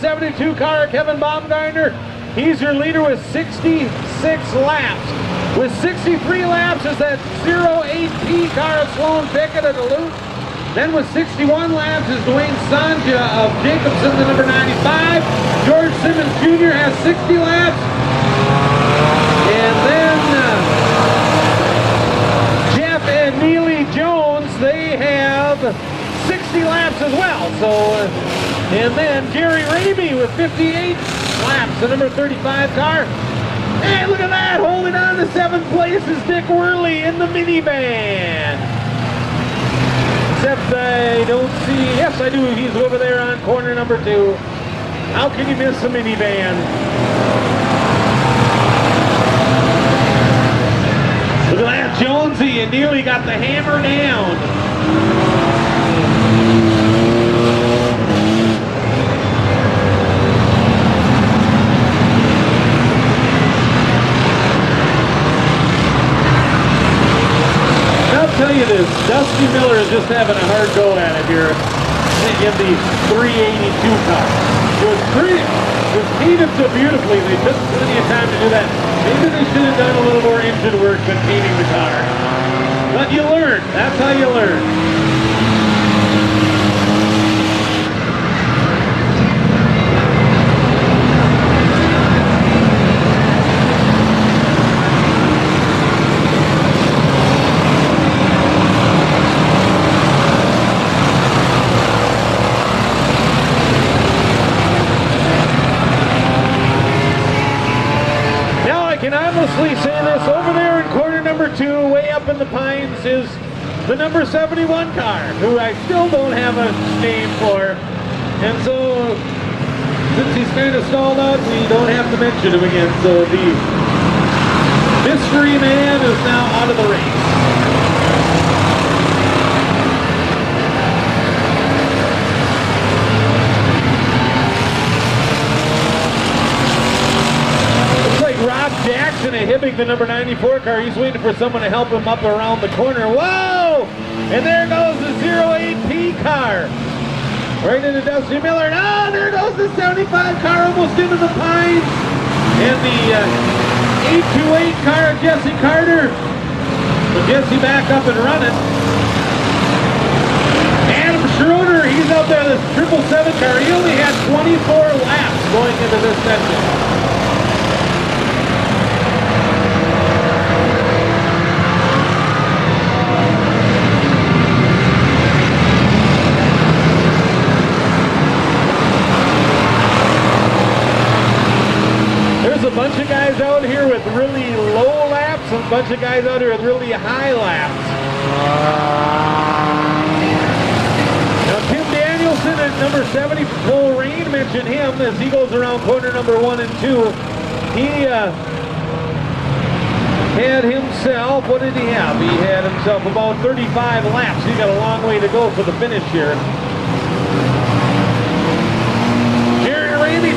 72 car, Kevin Baumgartner. He's your leader with 66 laps. With 63 laps is that 08P car of Sloan Pickett of Duluth. Then with 61 laps is Dwayne Sanja of Jacobson, the number 95. George Simmons Jr. has 60 laps. And then Jeff and Neely Jones, they have 60 laps as well. So, and then Gary Raby with 58 laps, the number 35 car. Hey, look at that! Holding on to 7th place is Dick Worley in the minivan. Except I don't see, yes I do, he's over there on corner number 2. How can you miss a minivan? Look at that, Jonesy, and nearly got the hammer down. I'll tell you this, Dusty Miller is just having a hard go at it here in the 382 car. It was painted so beautifully, they took plenty of time to do that. Maybe they should have done a little more engine work than painting the car. But you learn, that's how you learn. Say this, over there in corner number 2, way up in the pines, is the number 71 car, who I still don't have a name for. And so, since he's kind of stalled out, we don't have to mention him again. So the mystery man is now out of the race. Jackson of Hibbing, the number 94 car. He's waiting for someone to help him up around the corner. Whoa! And there goes the 08P car. Right into Dusty Miller. Oh, there goes the 75 car almost into the pines. And the 828 car of Jesse Carter. So Jesse back up and running. Adam Schroeder, he's out there, this 777 car. He only had 24 laps going into this session. A bunch of guys out here with really low laps and a bunch of guys out here with really high laps. Now Tim Danielson at number 70, Full Rain, mentioned him as he goes around corner number 1 and 2. He had himself, what did he have? He had himself about 35 laps. He's got a long way to go for the finish here.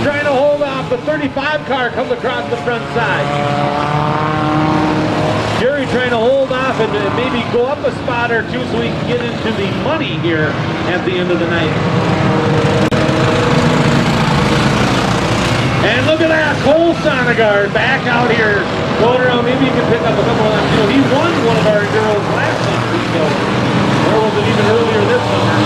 Trying to hold off the 35 car comes across the front side. Jerry trying to hold off and maybe go up a spot or 2 so he can get into the money here at the end of the night. And look at that, Cole Sonnegaard back out here going around. Maybe he can pick up a couple of laps. You know, he won one of our Enduros last summer. Or was it even earlier this summer?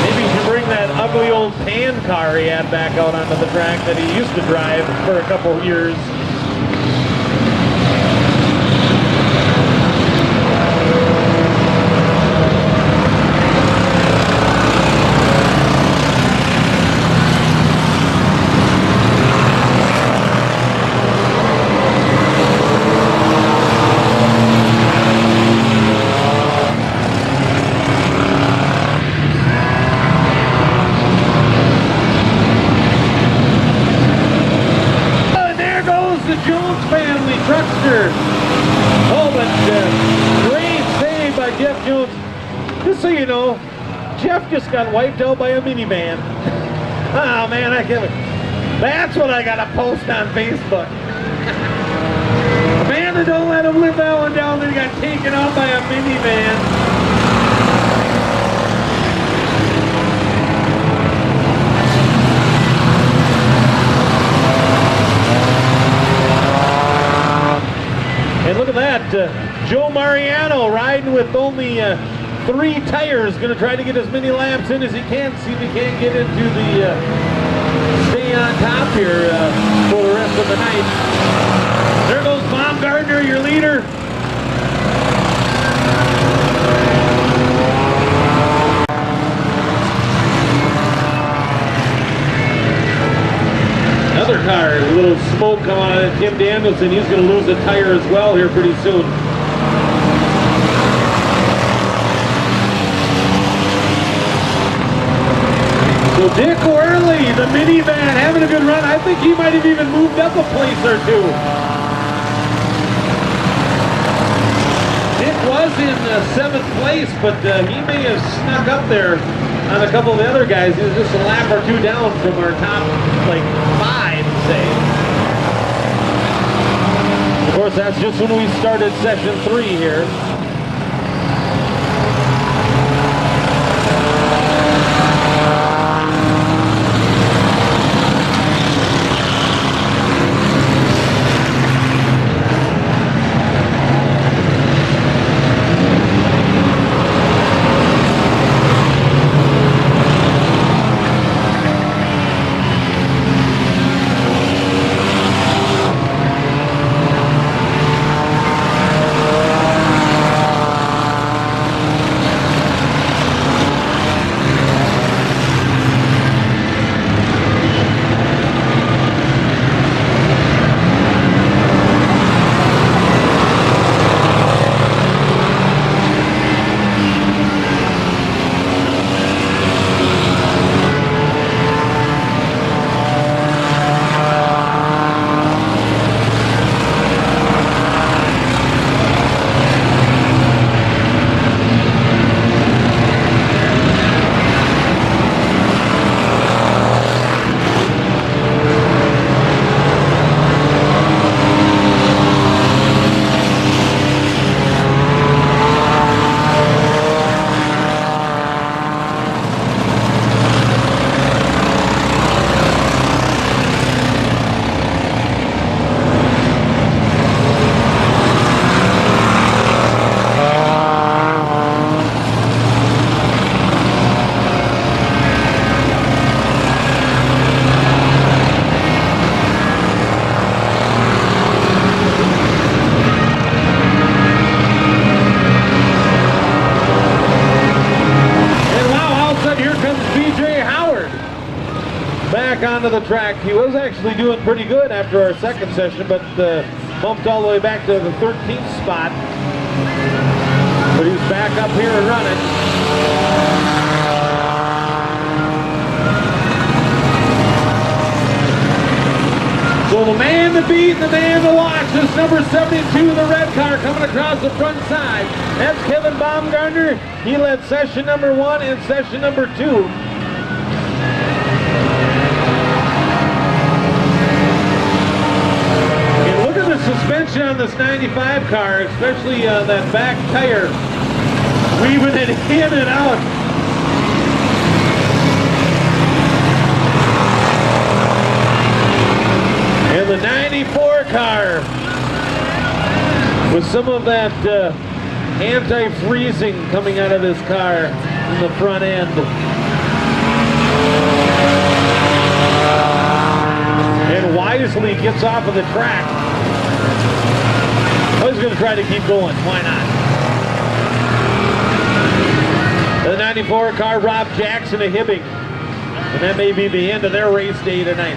Maybe he can bring that ugly old tan car he had back out onto the track that he used to drive for a couple years. So you know, Jeff just got wiped out by a minivan. Oh man, I can't. That's what I gotta post on Facebook. Amanda, don't let him live that one down. Then he got taken out by a minivan. that. Joe Mariano riding with only 3 tires, going to try to get as many laps in as he can, see if he can't get into the stay on top here for the rest of the night. There goes Baumgartner, your leader. Another car, a little smoke coming out of Tim Danielson. He's going to lose a tire as well here pretty soon. So Dick Worley, the minivan, having a good run. I think he might have even moved up a place or two. Dick was in 7th place, but he may have snuck up there on a couple of the other guys. He was just a lap or 2 down from our top, like 5, say. Of course, that's just when we started session 3 here. Onto the track. He was actually doing pretty good after our second session, but bumped all the way back to the 13th spot. But he's back up here and running. So the man to beat, the man to watch is number 72, the red car coming across the front side. That's Kevin Baumgartner. He led session number 1 and session number 2. Suspension on this 95 car, especially that back tire, weaving it in and out. And the 94 car, with some of that anti-freezing coming out of this car in the front end. And wisely gets off of the track. I was going to try to keep going. Why not? The 94 car, Rob Jackson of Hibbing. And that may be the end of their race day tonight.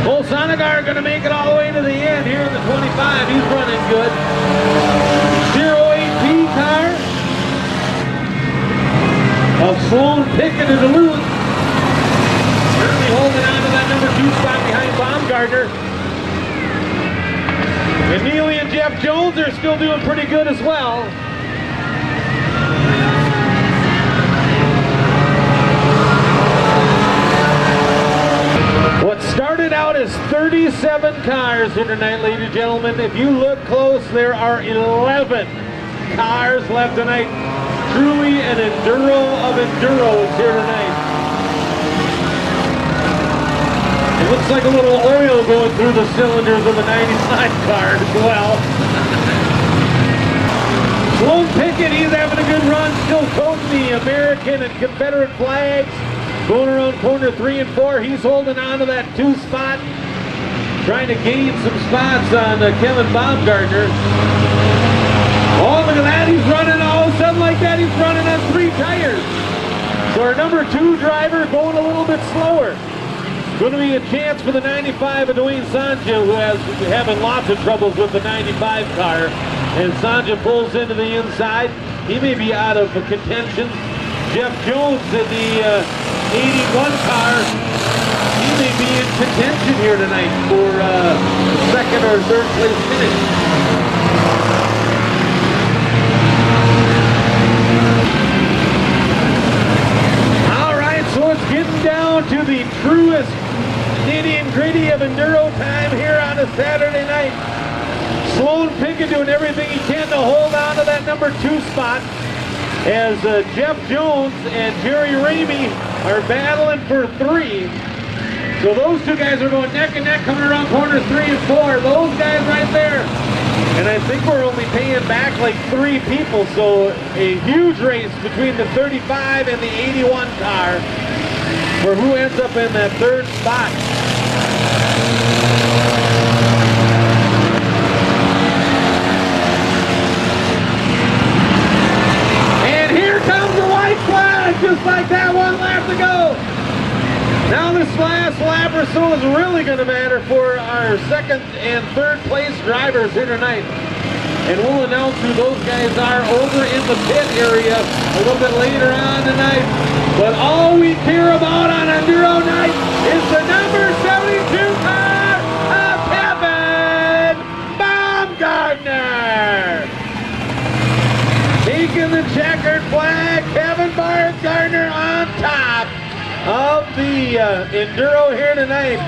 Old Sonigar going to make it all the way to the end here in the 25. He's running good. 08P car of Sloan Pickett and Duluth. Certainly holding on to that number 2 spot behind Baumgartner. And Neely and Jeff Jones are still doing pretty good as well. What started out as 37 cars here tonight, ladies and gentlemen, if you look close, there are 11 cars left tonight. Truly an enduro of enduros here tonight. It looks like a little oil going through the cylinders of the 95 car as well. Sloan Pickett, he's having a good run, still toting the American and Confederate flags. Going around corner 3 and 4, he's holding on to that 2 spot. Trying to gain some spots on Kevin Baumgartner. Oh, look at that, he's running all of a sudden like that, he's running on 3 tires. So our number 2 driver going a little bit slower. Going to be a chance for the 95 of Dwayne Sanja, who has having lots of troubles with the 95 car. And Sanja pulls into the inside. He may be out of contention. Jeff Jones in the 81 car. He may be in contention here tonight for second or third place finish. So it's getting down to the truest nitty and gritty of enduro time here on a Saturday night. Sloan Pickett doing everything he can to hold on to that number 2 spot as Jeff Jones and Jerry Ramey are battling for 3. So those 2 guys are going neck and neck coming around corners 3 and 4. Those guys right there. And I think we're only paying back like 3 people, so a huge race between the 35 and the 81 car for who ends up in that 3rd spot. And here comes the white flag, just like that, 1 lap to go. Now this last lap or so is really going to matter for our 2nd and 3rd place drivers here tonight. And we'll announce who those guys are over in the pit area a little bit later on tonight. But all we care about on Enduro night is the number 72 car of Kevin Baumgartner. Taking the checkered flag, Kevin Baumgartner on top of the Enduro here tonight.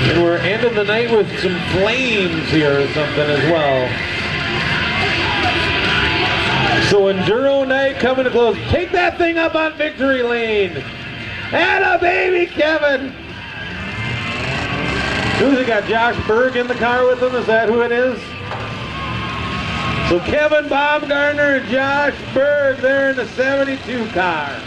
And we're ending the night with some flames here or something as well. So Enduro night coming to close. Take that thing up on victory lane. Atta baby, Kevin. Who's he got? Josh Berg in the car with him? Is that who it is? So Kevin Baumgartner and Josh Berg, they're in the 72 car.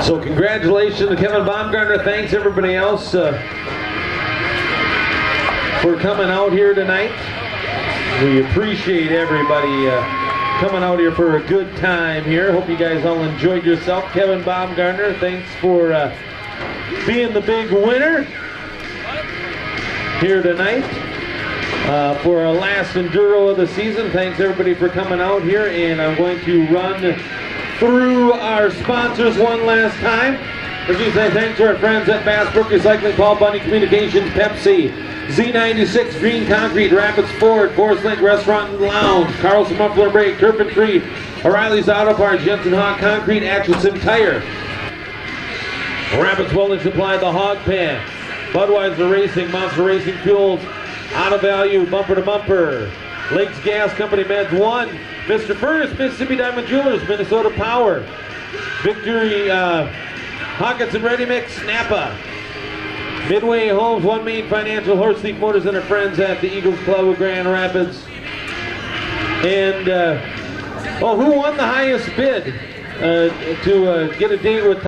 So congratulations to Kevin Baumgartner. Thanks everybody else for coming out here tonight. We appreciate everybody coming out here for a good time here. Hope you guys all enjoyed yourself. Kevin Baumgartner, thanks for being the big winner here tonight for our last Enduro of the season. Thanks everybody for coming out here, and I'm going to run through our sponsors one last time. As we say thanks to our friends at Bass Brook Recycling, Paul Bunny Communications, Pepsi, Z96 Green Concrete, Rapids Ford, Forest Lake Restaurant and Lounge, Carlson Muffler Brake, Turpin Tree, O'Reilly's Auto Parts, Jensen Hawk Concrete, Atchison Tire, Rapids Welding Supply, The Hog Pen, Budweiser Racing, Monster Racing Fuels, Auto Value, Bumper to Bumper, Lakes Gas Company, Meds 1, Mr. Furnace, Mississippi Diamond Jewelers, Minnesota Power, Victory Hawkinson Ready Mix, Napa, Midway Homes, One Main Financial, Horse Thief Motors, and our friends at the Eagles Club of Grand Rapids. And, who won the highest bid to get a date with